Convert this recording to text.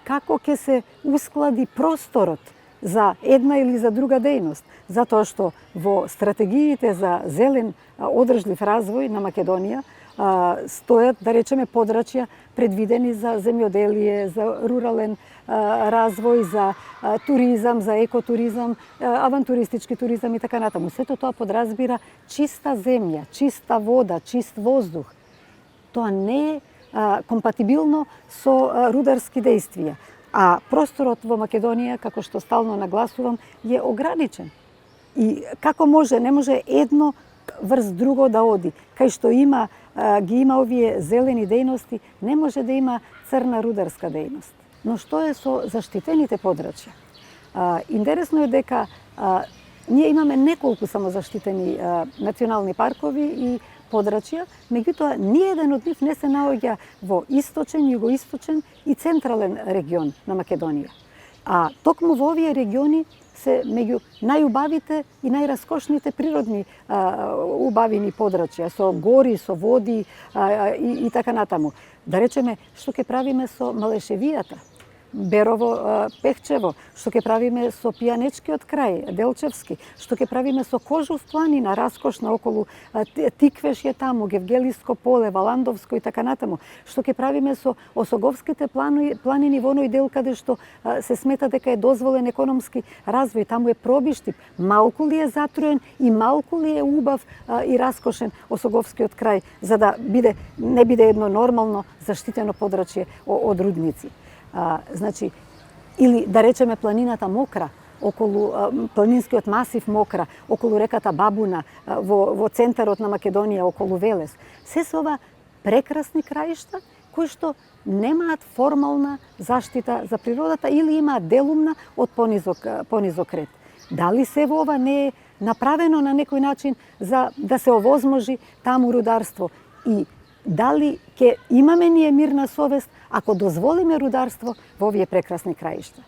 како ќе се усклади просторот за една или за друга дејност, затоа што во стратегиите за зелен одржлив развој на Македонија стојат, да речеме, подрачја предвидени за земјоделие, за рурален развој, за туризам, за екотуризам, авантуристички туризам и така натаму. Сето тоа подразбира чиста земја, чиста вода, чист воздух. Тоа не е компатибилно со рударски дејствија. А просторот во Македонија, како што стално нагласувам, е ограничен. И како може, не може едно врз друго да оди. Кај што ги има овие зелени дејности, не може да има црна рударска дејност. Но што е со заштитените подрачја? Интересно е дека ние имаме неколку самозаштитени национални паркови и подрачја, меѓутоа ниеден од нив не се наоѓа во источен, југоисточен и централен регион на Македонија. А токму во овие региони се меѓу најубавите и најраскошните природни убавини подрачја, со гори, со води и така натаму. Да речеме, што ќе правиме со Малешевијата, Берово, Пехчево, што ќе правиме со Пијанечкиот крај, Делчевски, што ќе правиме со Кожув планина, раскошна околу Тиквеш е таму, Гевгелиско поле, Валандовско и така натаму, што ќе правиме со Осоговските планини во оној дел каде што се смета дека е дозволен економски развој, таму е пробиштип, малку ли е затруен и малку ли е убав и раскошен Осоговскиот крај, за да не биде едно нормално заштитено подрачје од рудници. Значи, или да речеме планината Мокра, околу планинскиот масив Мокра, околу реката Бабуна, во центарот на Македонија, околу Велес. Се се ова прекрасни краишта кои што немаат формална заштита за природата или имаат делумна од понизок ред. Дали се во ова не е направено на некој начин за да се овозможи таму рударство и дали ќе имаме ние мирна совест ако дозволиме рударство во овие прекрасни краишта?